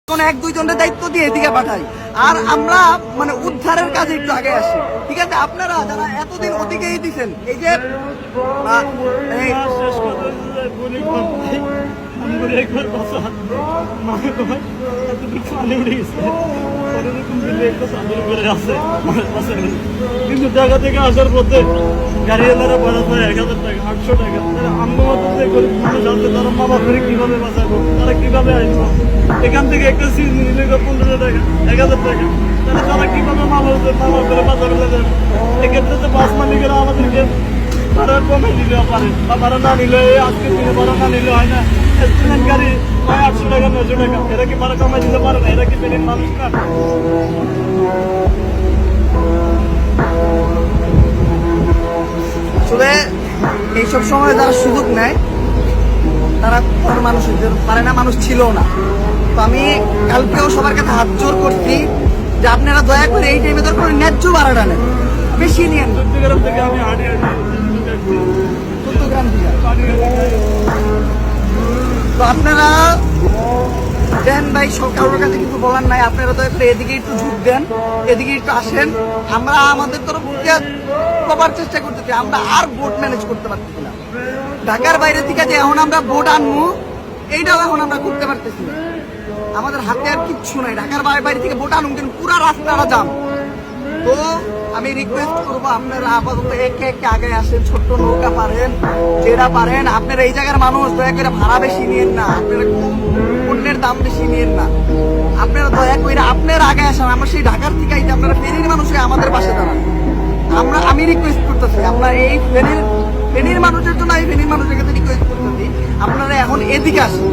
কোন এক দুইজনের দায়িত্ব দিয়ে এদিকে পাঠাই, আর আমরা মানে উদ্ধারের কাজে একটু আগে আসি। ঠিক আছে, আপনারা যারা এতদিন ওদিকেই দিচ্ছেন, এই যে কিন্তু ঢাকা থেকে আসার পথে গাড়িওয়ালারা ভাড়া দেয় 1000 টাকা 800 টাকা। আমরা মতো গরিব মানুষ আছে, তারা মামা করে কিভাবে বাঁচাবো, তারা কিভাবে আসবো? এখান থেকে একটা সিট নিলে 1500 টাকা 1000 টাকা, তাহলে তারা কিভাবে মামা করে বাঁচাবে? এক্ষেত্রে তো বাস মালিকেরা আমাদেরকে ভাড়া কমে দিলে পারে, বা ভাড়া না নিলে আজকের দিনে ভাড়া না নিলে হয় না। স্টুডেন্ট গাড়ি 800 টাকা 900 টাকা, এরা কি ভাড়া কমাই দিতে পারে না? এরা কি পেলেন মানুষ না? আসলে এইসব সময় যারা সুযোগ নেয় তারা কোনো মানুষ হইতে পারে না, মানুষ ছিল না। তো আমি কালকেও সবার কাছে হাত জোর করছি যে আপনারা দয়া করে এই টাইমে দরকার ন্যায্য ভাড়াটা নেন, বেশি নিয়েন। চট্টগ্রাম থেকে আমি হাঁটি চট্টগ্রাম থেকে তো আপনারা দেন ভাই, কারোর কাছে কিছু বলার নাই। আপনারা দয়া করে এদিকে একটু ঝুঁক দেন, এদিকে একটু আসেন। আমরা আমাদের তরফ থেকে প্রপার চেষ্টা করতেছি, আমরা আর বোট ম্যানেজ করতে পারতেছি না। ঢাকার বাইরে থেকে যে এখন আমরা বোট আনবো, এইটাও এখন আমরা করতে পারতেছি না। আমাদের হাতে আর কিচ্ছু নাই, ঢাকার বাইরে থেকে বোট আনুন, কিন্তু পুরা রাস্তাটা জাম। তো আমি রিকোয়েস্ট করবো আপনারা আপাতত একে একে আগে আসেন, ছোট্ট নৌকা পারেন, যেটা পারেন। আপনারা এই জায়গার মানুষ, দয়া করে ভাড়া বেশি নিয়েন না, আপনারা পণ্যের দাম বেশি নিয়েন না। আপনারা দয়া করে আপনারা আগে আসেন। আমরা সেই ঢাকার থেকে আইতে আপনারা ফেরির মানুষ হয়ে আমাদের পাশে দাঁড়ান। আমি রিকোয়েস্ট করতেছি, আপনার এই ফেনীর মানুষের জন্য, আমি ফেনীর মানুষের কাছে রিকোয়েস্ট করতেছি, আপনারা এখন এদিকে আসেন।